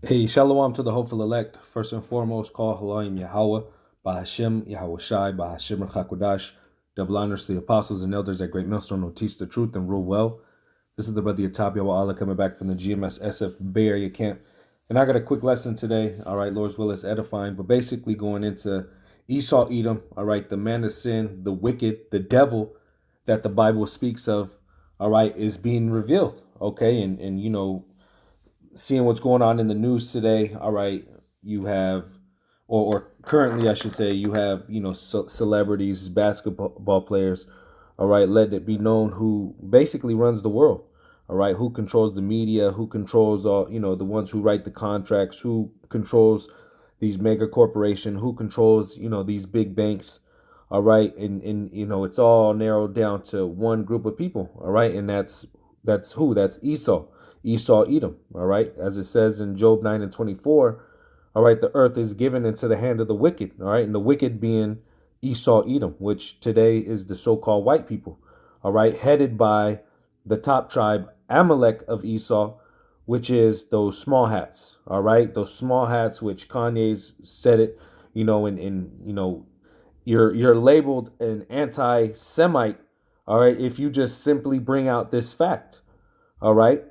Hey, shalom to the hopeful elect. First and foremost, call Halayim Yahweh, Bahashim, Yahweh Shai, Bahashim Chakodash. Double honors to the apostles and elders at Great Millstone who teach the truth and rule well. This is the brother Yatab Yahweh Allah coming back from the GMS SF Bay Area camp. And I got a quick lesson today. All right, Lord's will is edifying, but basically going into Esau, Edom, all right, the man of sin, the wicked, the devil that the Bible speaks of, all right, is being revealed. Okay, and seeing what's going on in the news today, all right, you have, or currently, I should say, you have, celebrities, basketball players, all right, let it be known who basically runs the world, all right, who controls the media, who controls all, the ones who write the contracts, who controls these mega corporation, who controls, these big banks, all right, and it's all narrowed down to one group of people, all right, and that's who? That's Esau. Esau, Edom, all right? As it says in Job 9 and 24, all right, the earth is given into the hand of the wicked, all right? And the wicked being Esau, Edom, which today is the so-called white people, all right? Headed by the top tribe, Amalek of Esau, which is those small hats, all right? Those small hats, which Kanye's said it, you're labeled an anti-Semite, all right, if you just simply bring out this fact. All right.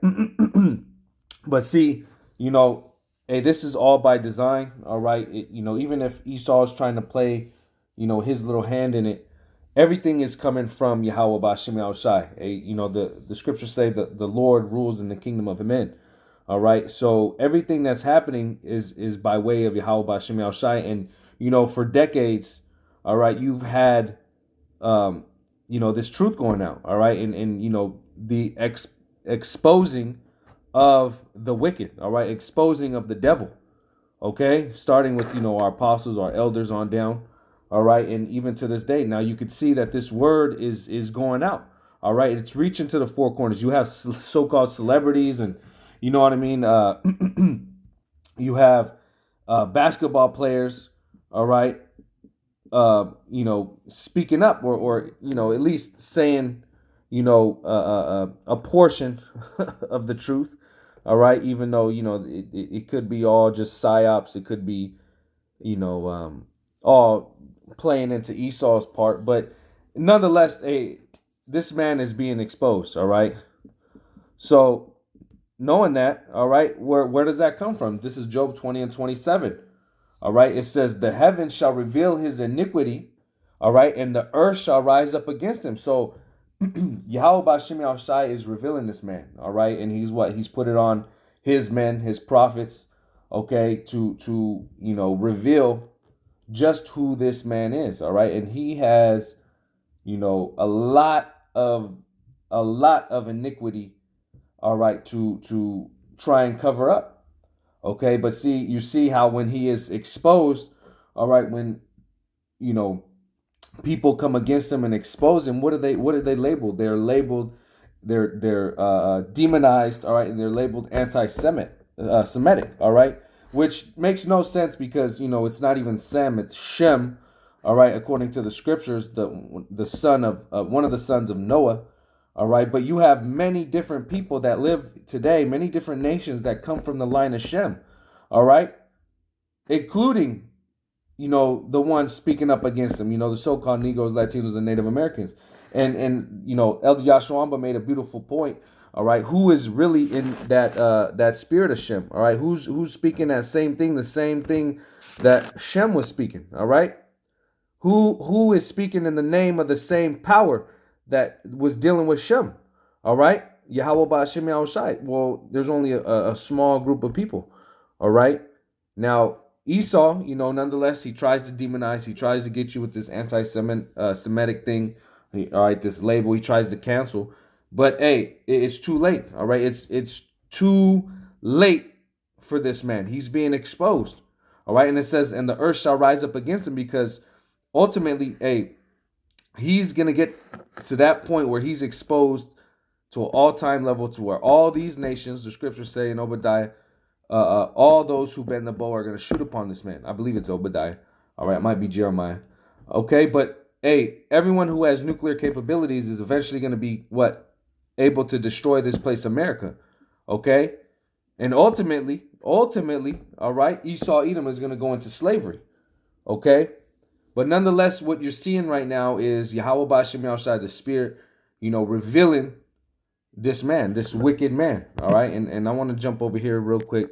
But see, hey, this is all by design. All right. Even if Esau is trying to play, his little hand in it, everything is coming from Yahweh Bashim Al Shai. Hey, the scriptures say that the Lord rules in the kingdom of men. All right. So everything that's happening is by way of Yahweh Bashim Al Shai. And, for decades, all right, you've had, this truth going out. All right. And the exposing of the wicked, all right, exposing of the devil, okay, starting with our apostles, our elders on down, all right, and even to this day. Now you could see that this word is going out, all right, it's reaching to the four corners. You have so-called celebrities, and you know what I mean. You have basketball players, all right, speaking up, or at least saying a portion of the truth, all right, even though it could be all just psyops, it could be all playing into Esau's part, but nonetheless, this man is being exposed, all right. So knowing that, all right, where does that come from? This is Job 20 and 27, all right. It says the heavens shall reveal his iniquity, all right, and the earth shall rise up against him. So Yahweh Bashim Al Shai is revealing this man, all right, and he's put it on his men, his prophets, okay, to reveal just who this man is, all right, and he has a lot of iniquity, all right, to try and cover up, okay, but you see how when he is exposed, all right, when people come against him and expose him, what are they labeled? They're labeled, they're demonized, all right, and they're labeled Semitic, all right, which makes no sense because it's not even Sem, it's Shem, all right, according to the scriptures, the son of one of the sons of Noah, all right, but you have many different people that live today, many different nations that come from the line of Shem, all right, including the ones speaking up against them, the so-called Negroes, Latinos, and Native Americans. And Elder Yashuamba made a beautiful point, all right, who is really in that spirit of Shem, all right, who's speaking that same thing, the same thing that Shem was speaking, all right, who is speaking in the name of the same power that was dealing with Shem, all right, Yahweh Ba'Shem Yahushai. Well, there's only a small group of people, all right. Now Esau, nonetheless, he tries to demonize. He tries to get you with this anti-Semitic thing. All right, this label he tries to cancel. But hey, it's too late. All right, it's too late for this man. He's being exposed. All right, and it says, and the earth shall rise up against him, because ultimately, hey, he's gonna get to that point where he's exposed to an all-time level, to where all these nations, the scriptures say in Obadiah, all those who bend the bow are going to shoot upon this man. I believe it's Obadiah. All right, it might be Jeremiah. Okay, but hey, everyone who has nuclear capabilities is eventually going to be able to destroy this place, America. Okay, and ultimately, ultimately, all right, Esau Edom is going to go into slavery. Okay? But nonetheless, what you're seeing right now is Yahweh Ba'Shem Yahushai, the Spirit, revealing this man, this wicked man. All right? And I want to jump over here real quick.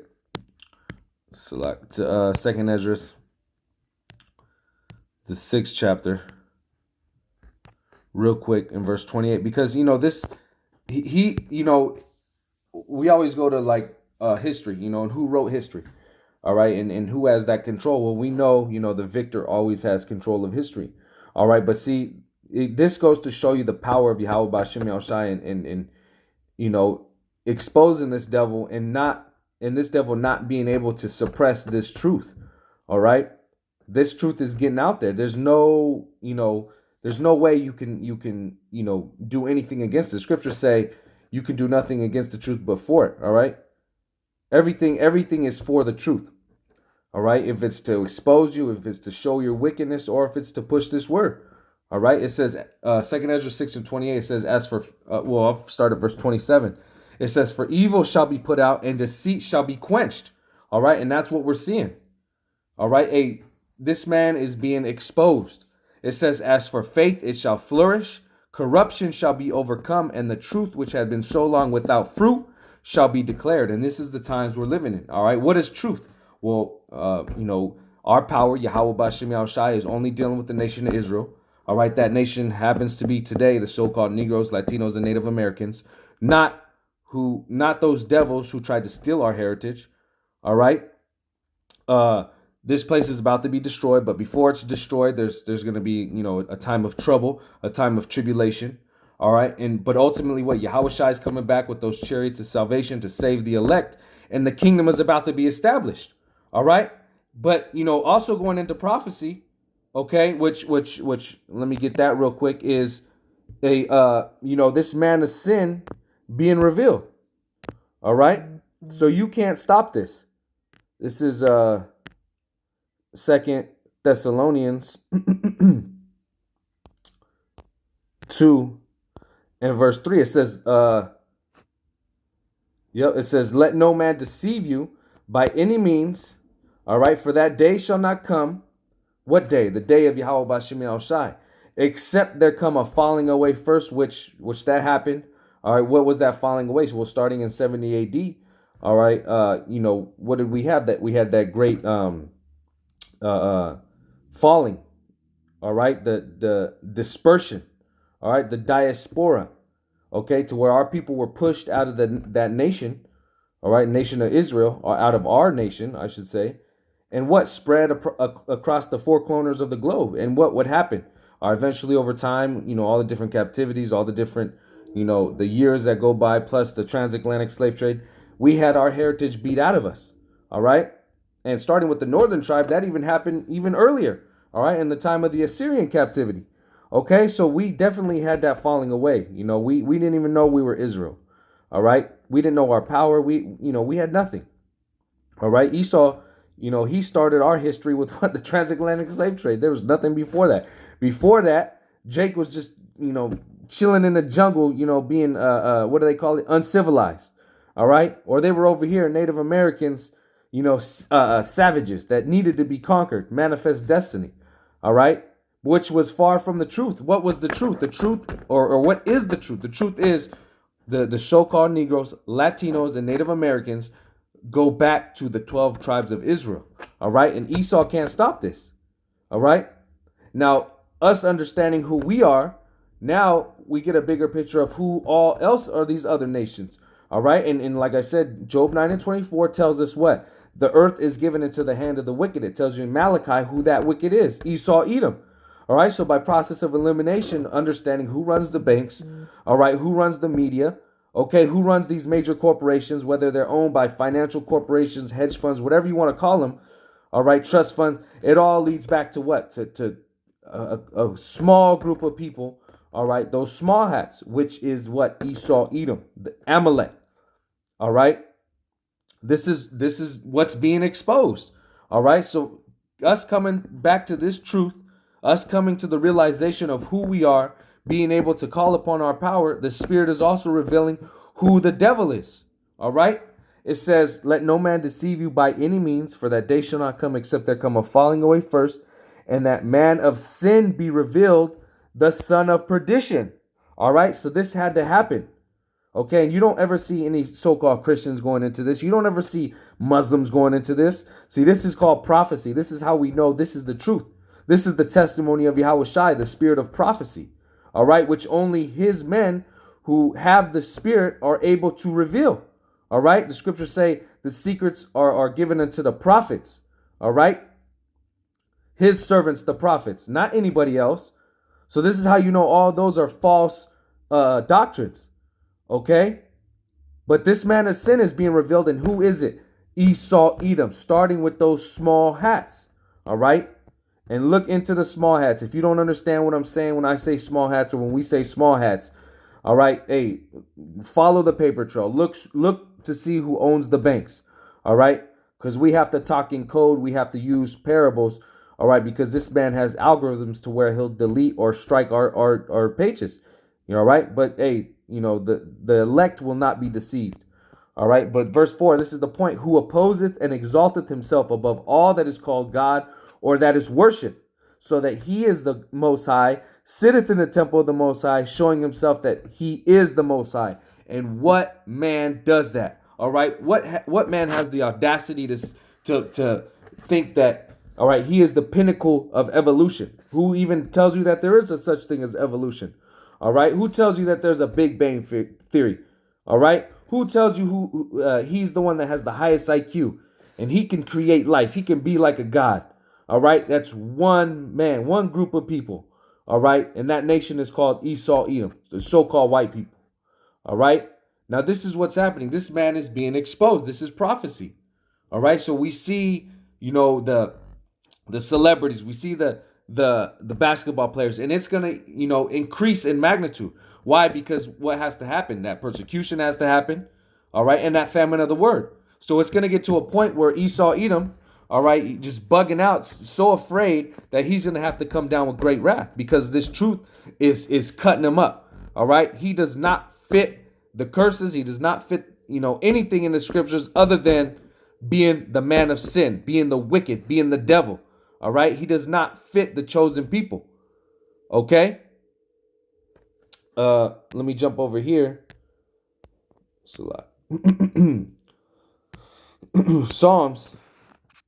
Select to Second Esdras, the 6th chapter, real quick in verse 28, because this he we always go to like history, and who wrote history, all right, and who has that control. Well, we know the victor always has control of history, all right. But see, this goes to show you the power of Yahweh Ba'Shem Yahushai and exposing this devil and this devil not being able to suppress this truth. All right. This truth is getting out there. There's no way you can do anything against it. Scriptures say you can do nothing against the truth but for it. All right. Everything is for the truth. All right. If it's to expose you, if it's to show your wickedness, or if it's to push this word. All right. It says, 2 Ezra 6:28, it says, as for, I'll start at verse 27. It says, for evil shall be put out and deceit shall be quenched. All right. And that's what we're seeing. All right. This man is being exposed. It says, as for faith, it shall flourish. Corruption shall be overcome. And the truth which had been so long without fruit shall be declared. And this is the times we're living in. All right. What is truth? Well, our power, Yahweh Ba'Shem Yahushai, is only dealing with the nation of Israel. All right. That nation happens to be today the so-called Negroes, Latinos, and Native Americans. Not those devils who tried to steal our heritage. All right. This place is about to be destroyed, but before it's destroyed, there's going to be, a time of trouble, a time of tribulation. All right. But ultimately what Yahweh Shai is coming back with those chariots of salvation to save the elect, and the kingdom is about to be established. All right. But, also going into prophecy, okay, which let me get that real quick, is this man of sin being revealed. All right. So you can't stop this. This is, 2 Thessalonians 2 and verse 3. It says, it says, let no man deceive you by any means. All right, for that day shall not come. What day? The day of Yahweh Ba'Shem Yahushai. Except there come a falling away first, which that happened. All right, what was that falling away? Well, starting in 70 AD. All right, what did we have? That we had that great falling, all right, the dispersion, all right, the diaspora, okay, to where our people were pushed out of that nation, all right, nation of Israel, or out of our nation, I should say, and what spread across the four corners of the globe, and what would happen? Eventually, over time, all the different captivities, all the different, the years that go by, plus the transatlantic slave trade, we had our heritage beat out of us, all right. And starting with the northern tribe, that even happened even earlier, all right, in the time of the Assyrian captivity. Okay, so we definitely had that falling away. We didn't even know we were Israel, all right? We didn't know our power. We had nothing, all right? Esau, he started our history with the transatlantic slave trade. There was nothing before that. Before that, Jake was just, chilling in the jungle, being, what do they call it? Uncivilized, all right? Or they were over here, Native Americans, savages that needed to be conquered, manifest destiny, all right, which was far from the truth. What was the truth? The truth, or what is the truth? The truth is the so-called Negroes, Latinos, and Native Americans go back to the 12 tribes of Israel, all right, and Esau can't stop this, all right. Now, us understanding who we are, now we get a bigger picture of who all else are these other nations, all right, and like I said, Job 9:24 tells us what? The earth is given into the hand of the wicked. It tells you in Malachi who that wicked is. Esau, Edom. All right. So by process of elimination, understanding who runs the banks. All right. Who runs the media. Okay. Who runs these major corporations, whether they're owned by financial corporations, hedge funds, whatever you want to call them. All right. Trust funds. It all leads back to what? To a small group of people. All right. Those small hats, which is what? Esau, Edom, the Amalek. All right. This is what's being exposed. All right. So us coming back to this truth, us coming to the realization of who we are, being able to call upon our power, the Spirit is also revealing who the devil is. All right. it says, let no man deceive you by any means, for that day shall not come except there come a falling away first, and that man of sin be revealed, the son of perdition. All right, so this had to happen. Okay, and you don't ever see any so-called Christians going into this. You don't ever see Muslims going into this. See, this is called prophecy. This is how we know this is the truth. This is the testimony of Yahweh Shai, the spirit of prophecy. All right, which only his men who have the spirit are able to reveal. All right, the scriptures say the secrets are given unto the prophets. All right, his servants, the prophets, not anybody else. So this is how you know all those are false doctrines. Okay? But this man of sin is being revealed, and who is it? Esau, Edom, starting with those small hats. All right? And look into the small hats. If you don't understand what I'm saying when I say small hats or when we say small hats, all right, hey, follow the paper trail. Look to see who owns the banks. All right? Because we have to talk in code. We have to use parables. All right? Because this man has algorithms to where he'll delete or strike our pages. You know, right? But hey, you know, the elect will not be deceived. All right. But verse 4, this is the point. Who opposeth and exalteth himself above all that is called God or that is worship, so that he is the Most High, sitteth in the temple of the Most High, showing himself that he is the Most High. And what man does that? All right. What man has the audacity to think that, all right, he is the pinnacle of evolution? Who even tells you that there is a such thing as evolution? All right. Who tells you that there's a Big Bang theory? All right. Who tells you he's the one that has the highest IQ and he can create life? He can be like a god. All right. That's one man, one group of people. All right. And that nation is called Esau, Edom, the so-called white people. All right. Now, this is what's happening. This man is being exposed. This is prophecy. All right. So we see, you know, the celebrities. We see the basketball players, and it's going to, you know, increase in magnitude. Why? Because what has to happen? That persecution has to happen, all right, and that famine of the word. So it's going to get to a point where Esau, Edom, all right, just bugging out, so afraid that he's going to have to come down with great wrath because this truth is cutting him up, all right? He does not fit the curses. He does not fit, you know, anything in the scriptures other than being the man of sin, being the wicked, being the devil. All right. He does not fit the chosen people. Okay. Let me jump over here. It's a lot. Psalms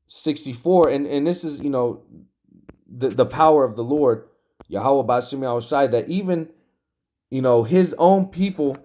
64. And this is, you know, the power of the Lord, Yahweh B'Shem Yahushai, that even, you know, his own people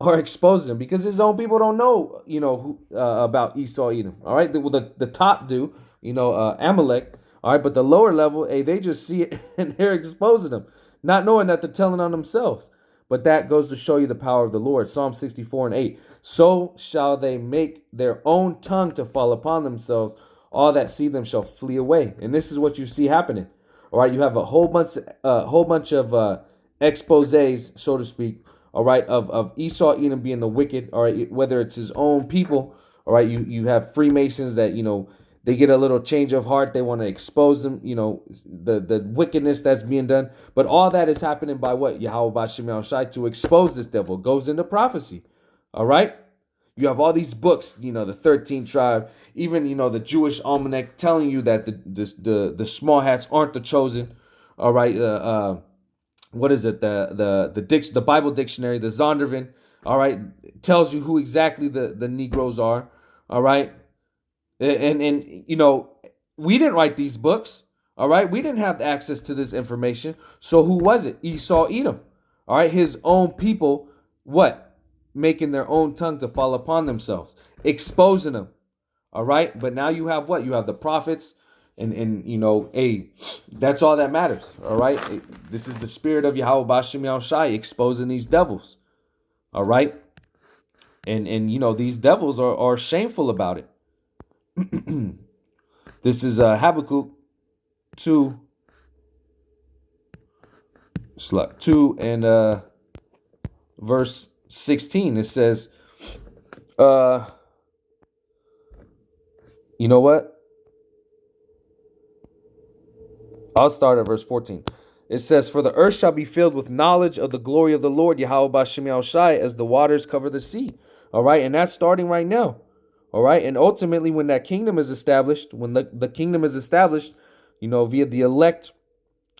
are exposing him because his own people don't know, you know, about Esau, Edom. All right. The top do, you know, Amalek. All right, but the lower level, hey, they just see it and they're exposing them, not knowing that they're telling on themselves. But that goes to show you the power of the Lord. Psalm 64 and 8. So shall they make their own tongue to fall upon themselves. All that see them shall flee away. And this is what you see happening. All right, you have a whole bunch of exposés, so to speak. All right, of Esau, Edom being the wicked. All right, whether it's his own people. All right, you have Freemasons that, you know, they get a little change of heart. They want to expose them, you know, the wickedness that's being done. But all that is happening by what? Yahweh B'Shem Yahushai, to expose this devil. Goes into prophecy. All right? You have all these books, you know, the 13th tribe, even, you know, the Jewish almanac telling you that the small hats aren't the chosen. All right? What is it? The Bible dictionary, the Zondervan, all right, tells you who exactly the Negroes are. All right? And you know, we didn't write these books, all right? We didn't have access to this information. So who was it? Esau, Edom, all right? His own people, what? Making their own tongue to fall upon themselves, exposing them, all right? But now you have what? You have the prophets, and you know, hey, that's all that matters, all right? This is the spirit of Yahweh B'Shem Yahushai exposing these devils, all right? And you know, these devils are shameful about it. This is Habakkuk 2 and verse 16. It says, you know what? I'll start at verse 14. It says, for the earth shall be filled with knowledge of the glory of the Lord, Yahweh B'Shem Yahushai, as the waters cover the sea. All right, and that's starting right now. All right. And ultimately, when that kingdom is established, when the kingdom is established, via the elect,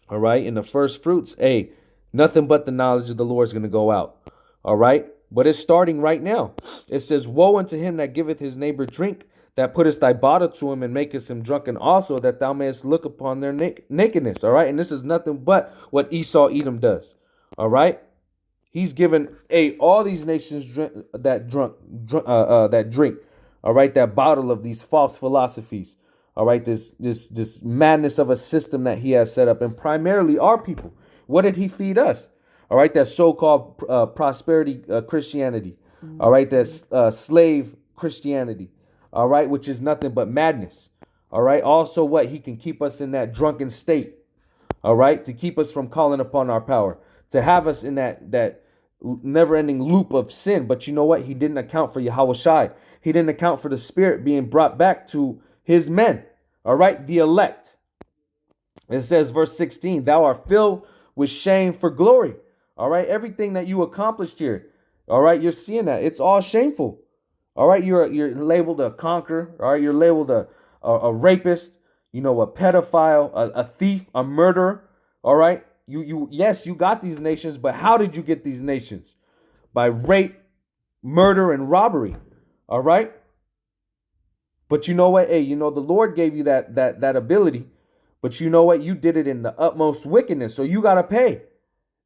all right, in the first fruits, hey, nothing but the knowledge of the Lord is going to go out. All right. But it's starting right now. It says, woe unto him that giveth his neighbor drink, that puttest thy bottle to him and makest him drunken also, that thou mayest look upon their nakedness. All right. And this is nothing but what Esau Edom does. All right. He's given all these nations that drink. All right, that bottle of these false philosophies. All right, this madness of a system that he has set up, and primarily our people. What did he feed us? All right, that so-called prosperity Christianity. All right, that slave Christianity. All right, which is nothing but madness. All right, also what he can keep us in that drunken state. All right, to keep us from calling upon our power, to have us in that never-ending loop of sin. But you know what? He didn't account for Yahweh Shai. He didn't account for the spirit being brought back to his men. All right, the elect. It says, verse 16, thou art filled with shame for glory. All right, everything that you accomplished here. All right, you're seeing that. It's all shameful. All right, you're labeled a conqueror. All right, you're labeled a rapist, a pedophile, a thief, a murderer. All right, yes, you got these nations, but how did you get these nations? By rape, murder, and robbery. All right. But you know what? Hey, the Lord gave you that ability. But you know what? You did it in the utmost wickedness. So you got to pay.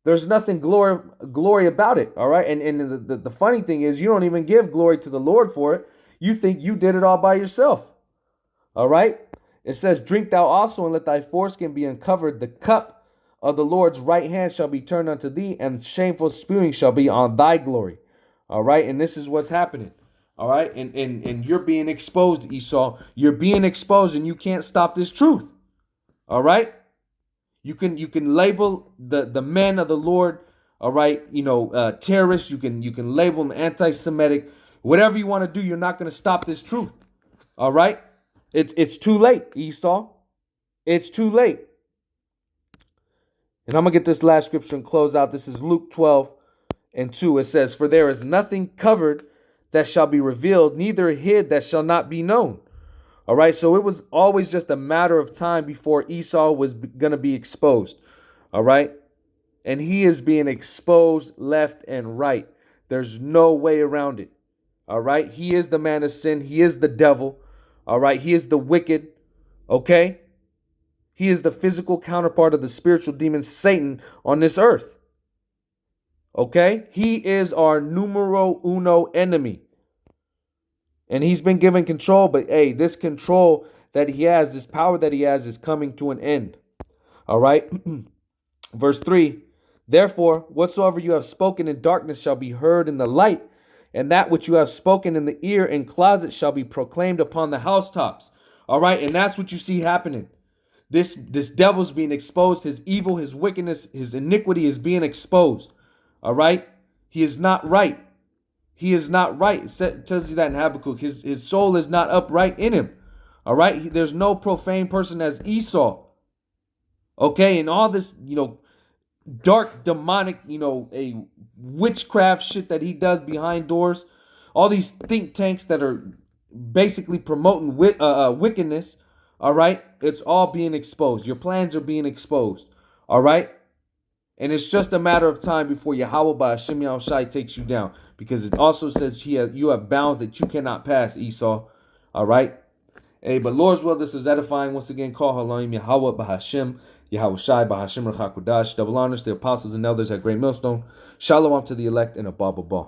There's nothing glory about it. All right. And the funny thing is, you don't even give glory to the Lord for it. You think you did it all by yourself. All right. It says, drink thou also, and let thy foreskin be uncovered. The cup of the Lord's right hand shall be turned unto thee, and shameful spewing shall be on thy glory. All right. And this is what's happening. All right, and you're being exposed, Esau. You're being exposed, and you can't stop this truth. All right, you can label the men of the Lord. All right, terrorists. You can label them anti-Semitic. Whatever you want to do, you're not going to stop this truth. All right, it's too late, Esau. It's too late. And I'm gonna get this last scripture and close out. This is Luke 12:2. It says, "For there is nothing covered that shall be revealed, neither hid that shall not be known." All right, so it was always just a matter of time before Esau was going to be exposed. All right, and he is being exposed left and right. There's no way around it. All right, he is the man of sin. He is the devil. All right, he is the wicked. Okay, he is the physical counterpart of the spiritual demon Satan on this earth. Okay, he is our numero uno enemy. And he's been given control, but hey, this control that he has, this power that he has, is coming to an end. All right. Verse 3, therefore, whatsoever you have spoken in darkness shall be heard in the light, and that which you have spoken in the ear in closet shall be proclaimed upon the housetops. All right, and that's what you see happening. This devil's being exposed. His evil, his wickedness, his iniquity is being exposed. All right? He is not right. He is not right. It tells you that in Habakkuk. His soul is not upright in him. All right? There's no profane person as Esau. Okay? And all this, dark, demonic, a witchcraft shit that he does behind doors. All these think tanks that are basically promoting wickedness. All right? It's all being exposed. Your plans are being exposed. All right? And it's just a matter of time before Yahweh by Hashem Yahushai takes you down. Because it also says you have bounds that you cannot pass, Esau. All right? Hey, but Lord's will, this is edifying. Once again, call Haloim Yahweh by Hashem Yahushai by Hashem Rachakodash. Double honors to the apostles and elders at Great Millstone. Shalom to the elect and Abba Ba.